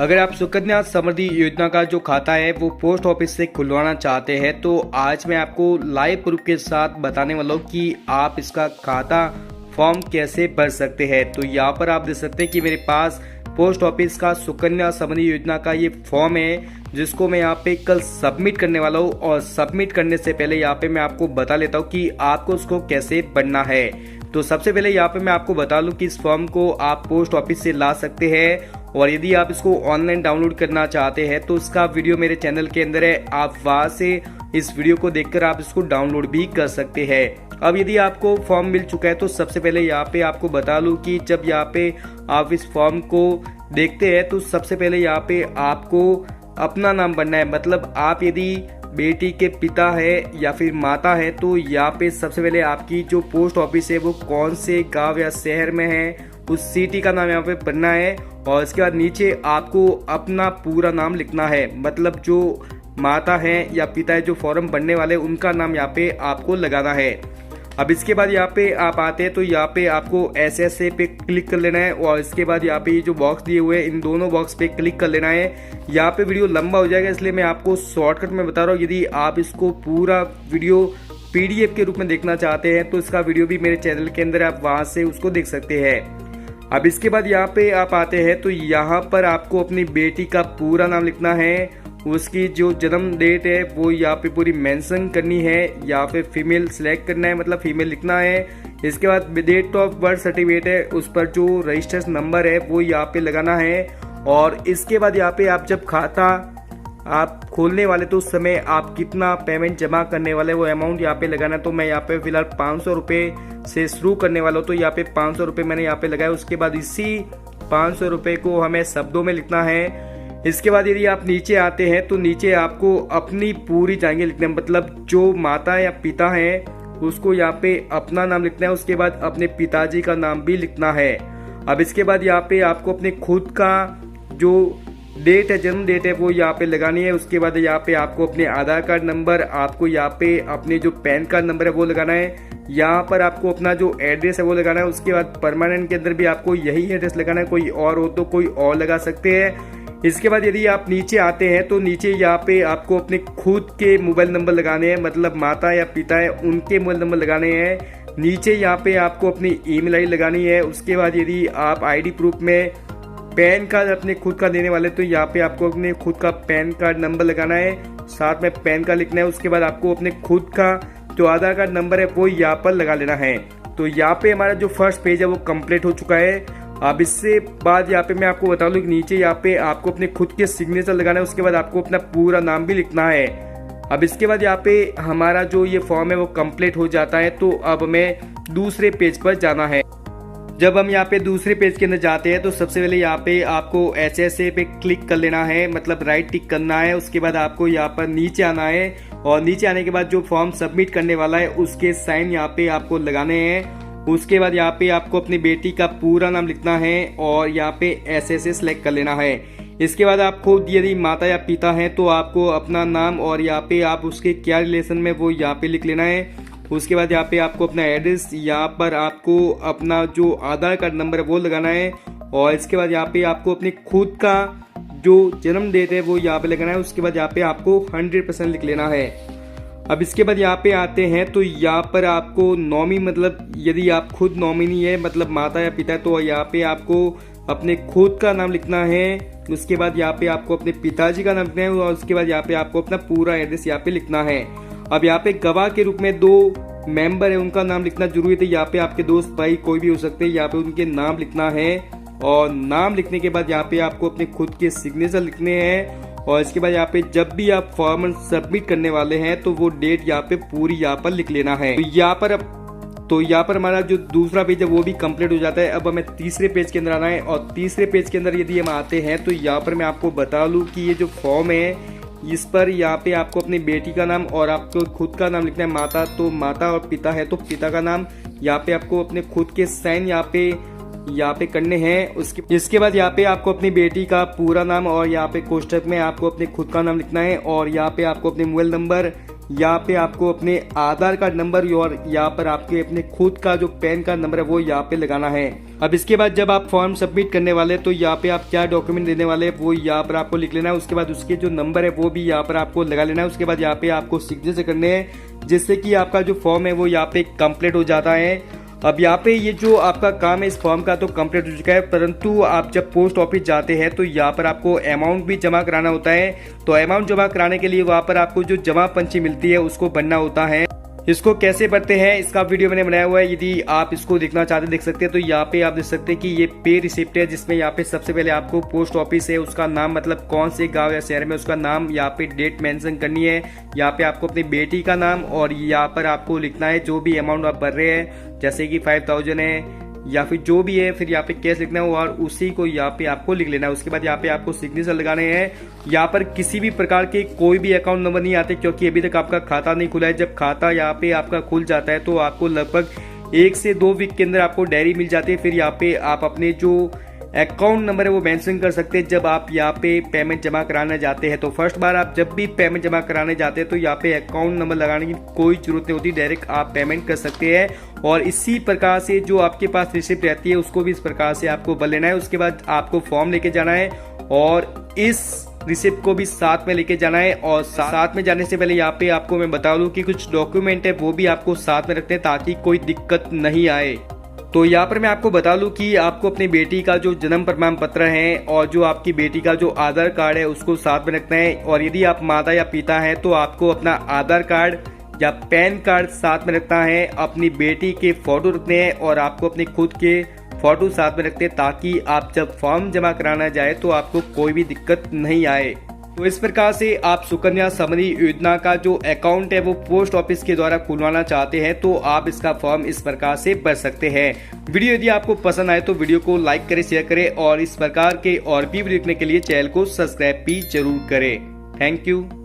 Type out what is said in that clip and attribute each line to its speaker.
Speaker 1: अगर आप सुकन्या समृद्धि योजना का जो खाता है वो पोस्ट ऑफिस से खुलवाना चाहते हैं तो आज मैं आपको लाइव प्रूफ के साथ बताने वाला हूँ कि आप इसका खाता फॉर्म कैसे भर सकते हैं। तो यहाँ पर आप देख सकते हैं कि मेरे पास पोस्ट ऑफिस का सुकन्या समृद्धि योजना का ये फॉर्म है जिसको मैं यहाँ पे कल सबमिट करने वाला हूँ। और सबमिट करने से पहले यहाँ पे मैं आपको बता लेता हूँ कि आपको उसको कैसे भरना है। तो सबसे पहले यहाँ पे मैं आपको बता लूँ कि इस फॉर्म को आप पोस्ट ऑफिस से ला सकते हैं और यदि आप इसको ऑनलाइन डाउनलोड करना चाहते हैं तो इसका वीडियो मेरे चैनल के अंदर है, आप वहां से इस वीडियो को देखकर आप इसको डाउनलोड भी कर सकते हैं। अब यदि आपको फॉर्म मिल चुका है तो सबसे पहले यहाँ पे आपको बता लूँ कि जब यहाँ पे आप इस फॉर्म को देखते हैं तो सबसे पहले यहाँ पे आपको अपना नाम भरना है। मतलब आप यदि बेटी के पिता है या फिर माता है तो यहाँ पे सबसे पहले आपकी जो पोस्ट ऑफिस है वो कौन से गांव या शहर में है उस सिटी का नाम यहाँ पे भरना है। और इसके बाद नीचे आपको अपना पूरा नाम लिखना है। मतलब जो माता है या पिता है जो फॉर्म भरने वाले उनका नाम यहाँ पे आपको लगाना है। अब इसके बाद यहाँ पे आप आते हैं तो यहाँ पे आपको ऐसे पे क्लिक कर लेना है और इसके बाद यहाँ पे ये जो बॉक्स दिए हुए हैं इन दोनों बॉक्स पे क्लिक कर लेना है। यहाँ पे वीडियो लंबा हो जाएगा इसलिए मैं आपको शॉर्टकट में बता रहा हूँ। यदि आप इसको पूरा वीडियो PDF के रूप में देखना चाहते हैं तो इसका वीडियो भी मेरे चैनल के अंदर आप वहां से उसको देख सकते हैं। अब इसके बाद यहाँ पे आप आते हैं तो यहाँ पर आपको अपनी बेटी का पूरा नाम लिखना है, उसकी जो जन्म डेट है वो यहाँ पे पूरी मेंशन करनी है या फिर फीमेल सिलेक्ट करना है, मतलब फीमेल लिखना है। इसके बाद डेट ऑफ बर्थ सर्टिफिकेट है उस पर जो रजिस्ट्रेशन नंबर है वो यहाँ पे लगाना है। और इसके बाद यहाँ पे आप जब खाता आप खोलने वाले तो उस समय आप कितना पेमेंट जमा करने वाले वो अमाउंट यहाँ पे लगाना है। तो मैं यहाँ पे फिलहाल 500 रुपये से शुरू करने वाला हूँ तो यहाँ पे 500 रुपये मैंने यहाँ पे लगाया। उसके बाद इसी 500 रुपये को हमें शब्दों में लिखना है। इसके बाद यदि आप नीचे आते हैं तो नीचे आपको अपनी पूरी जानकारी लिखना है। मतलब जो माता या पिता है उसको यहाँ पे अपना नाम लिखना है, उसके बाद अपने पिताजी का नाम भी लिखना है। अब इसके बाद यहाँ पे आपको अपने खुद का जो डेट है जन्म डेट है वो यहाँ पे लगानी है। उसके बाद यहाँ पे आपको अपने आधार कार्ड नंबर, आपको यहाँ पे अपने जो पैन कार्ड नंबर है वो लगाना है। यहाँ पर आपको अपना जो एड्रेस है वो लगाना है। उसके बाद परमानेंट के अंदर भी आपको यही एड्रेस लगाना है, कोई और हो तो कोई और लगा सकते हैं। इसके बाद यदि आप नीचे आते हैं तो नीचे यहाँ पे आपको अपने खुद के मोबाइल नंबर लगाने हैं। मतलब माता या पिता है उनके मोबाइल नंबर लगाने हैं। नीचे यहाँ पे आपको अपनी ईमेल ID लगानी है। उसके बाद यदि आप ID प्रूफ में पैन कार्ड अपने खुद का देने वाले तो यहाँ पे आपको अपने खुद का पैन कार्ड नंबर लगाना है, साथ में पैन कार्ड लिखना है। उसके बाद आपको अपने खुद का जो आधार कार्ड नंबर है वो यहाँ पर लगा लेना है। तो यहाँ पे हमारा जो फर्स्ट पेज है वो कंप्लीट हो चुका है। अब इससे बाद यहाँ पे मैं आपको बता दूं कि नीचे यहाँ पे आपको अपने खुद के सिग्नेचर लगाना है। उसके बाद आपको अपना पूरा नाम भी लिखना है। अब इसके बाद यहाँ पे हमारा जो ये फॉर्म है वो कंप्लीट हो जाता है। तो अब हमें दूसरे पेज पर जाना है। जब हम यहाँ पे दूसरे पेज के अंदर जाते हैं तो सबसे पहले यहाँ पे आपको ऐसे पे क्लिक कर लेना है, मतलब राइट टिक करना है। उसके बाद आपको यहाँ पर नीचे आना है और नीचे आने के बाद जो फॉर्म सबमिट करने वाला है उसके साइन यहाँ पे आपको लगाने हैं। उसके बाद यहाँ पे आपको अपनी बेटी का पूरा नाम लिखना है और यहाँ पे ऐसे सेलेक्ट कर लेना है। इसके बाद आपको यदि माता या पिता है तो आपको अपना नाम और यहाँ पे आप उसके क्या रिलेशन में वो यहाँ पे लिख लेना है। उसके बाद यहाँ पे आपको अपना एड्रेस, यहाँ पर आपको अपना जो आधार कार्ड नंबर है वो लगाना है। और इसके बाद यहाँ पे आपको अपने खुद का जो जन्म डेट है वो यहाँ पे लगाना है। उसके बाद यहाँ पे आपको 100% लिख लेना है। अब इसके बाद यहाँ पे आते हैं तो यहाँ पर आपको नॉमी, मतलब यदि आप खुद नॉमिनी है मतलब माता या पिता तो यहाँ पे आपको अपने खुद का नाम लिखना है। उसके बाद यहाँ पे आपको अपने पिताजी का नाम लिखना है और उसके बाद यहाँ पे आपको अपना पूरा एड्रेस यहाँ पे लिखना है। अब यहाँ पे गवाह के रूप में 2 मेंबर है उनका नाम लिखना जरूरी है। यहाँ पे आपके दोस्त भाई कोई भी हो सकते हैं, यहाँ पे उनके नाम लिखना है। और नाम लिखने के बाद यहाँ पे आपको अपने खुद के सिग्नेचर लिखने हैं। और इसके बाद यहाँ पे जब भी आप फॉर्म सबमिट करने वाले हैं तो वो डेट यहाँ पे पूरी यहाँ पर लिख लेना है। तो यहाँ पर हमारा जो दूसरा पेज है वो भी कंप्लीट हो जाता है। अब हमें तीसरे पेज के अंदर आना है और तीसरे पेज के अंदर यदि हम आते हैं तो यहाँ पर मैं आपको बता लूँ कि ये जो फॉर्म है इस पर यहाँ पे आपको अपनी बेटी का नाम और आपको खुद का नाम लिखना है। माता तो माता और पिता है तो पिता का नाम यहाँ पे आपको अपने खुद के साइन यहाँ पे करने हैं। इसके बाद यहाँ पे आपको अपनी बेटी का पूरा नाम और यहाँ पे कोष्टक में आपको अपने खुद का नाम लिखना है। और यहाँ पे आपको अपने मोबाइल नंबर यहाँ पे आपको अपने आधार कार्ड नंबर और यहाँ पर आपके अपने खुद का जो पैन कार्ड नंबर है वो यहाँ पे लगाना है। अब इसके बाद जब आप फॉर्म सबमिट करने वाले तो यहाँ पे आप क्या डॉक्यूमेंट देने वाले हैं वो यहाँ पर आपको लिख लेना है। उसके बाद उसके जो नंबर है वो भी यहाँ पर आपको लगा लेना है। उसके बाद यहाँ पे आपको सिग्नेचर करने हैं जिससे कि आपका जो फॉर्म है वो यहाँ पे कंप्लीट हो जाता है। अब यहाँ पे ये जो आपका काम है इस फॉर्म का तो कंप्लीट हो चुका है, परंतु आप जब पोस्ट ऑफिस जाते हैं तो यहाँ पर आपको अमाउंट भी जमा कराना होता है। तो अमाउंट जमा कराने के लिए वहाँ पर आपको जो जमा पर्ची मिलती है उसको भरना होता है। इसको कैसे भरते हैं इसका वीडियो मैंने बनाया हुआ है, यदि आप इसको देखना चाहते हैं देख सकते हैं। तो यहाँ पे आप देख सकते हैं कि ये पे रिसिप्ट है जिसमें यहाँ पे सबसे पहले आपको पोस्ट ऑफिस है उसका नाम, मतलब कौन से गांव या शहर में उसका नाम, यहाँ पे डेट मेंशन करनी है, यहाँ पे आपको अपनी बेटी का नाम और यहाँ पर आपको लिखना है जो भी अमाउंट आप भर रहे हैं, जैसे कि 5000 है या फिर जो भी है, फिर यहाँ पे कैश लिखना है और उसी को यहाँ पे आपको लिख लेना है। उसके बाद यहाँ पे आपको सिग्नेचर लगाने हैं। यहाँ पर किसी भी प्रकार के कोई भी अकाउंट नंबर नहीं आते क्योंकि अभी तक आपका खाता नहीं खुला है। जब खाता यहाँ पे आपका खुल जाता है तो आपको लगभग 1 से 2 वीक के अंदर आपको डायरी मिल जाती है। फिर यहाँ पे आप अपने जो अकाउंट नंबर है वो मेंशन कर सकते हैं जब आप यहाँ पे पेमेंट जमा कराने जाते हैं। तो फर्स्ट बार आप जब भी पेमेंट जमा कराने जाते हैं तो यहाँ पे अकाउंट नंबर लगाने की कोई जरूरत नहीं होती, डायरेक्ट आप पेमेंट कर सकते हैं। और इसी प्रकार से जो आपके पास रिसिप्ट रहती है उसको भी इस प्रकार से आपको भर लेना है। उसके बाद आपको फॉर्म लेके जाना है और इस रिसिप्ट को भी साथ में लेके जाना है। और साथ में जाने से पहले यहाँ पे आपको मैं बता दूं कि कुछ डॉक्यूमेंट है वो भी आपको साथ में रखते हैं ताकि कोई दिक्कत नहीं आए। तो यहाँ पर मैं आपको बता दूं कि आपको अपनी बेटी का जो जन्म प्रमाण पत्र है और जो आपकी बेटी का जो आधार कार्ड है उसको साथ में रखना है। और यदि आप माता या पिता हैं तो आपको अपना आधार कार्ड या पैन कार्ड साथ में रखना है, अपनी बेटी के फोटो रखने हैं और आपको अपने खुद के फोटो साथ में रखते हैं ताकि आप जब फॉर्म जमा कराना जाए तो आपको कोई भी दिक्कत नहीं आए। तो इस प्रकार से आप सुकन्या समृद्धि योजना का जो अकाउंट है वो पोस्ट ऑफिस के द्वारा खुलवाना चाहते हैं तो आप इसका फॉर्म इस प्रकार से भर सकते हैं। वीडियो यदि आपको पसंद आए तो वीडियो को लाइक करें, शेयर करें और इस प्रकार के और भी वीडियो देखने के लिए चैनल को सब्सक्राइब भी जरूर करें। Thank you.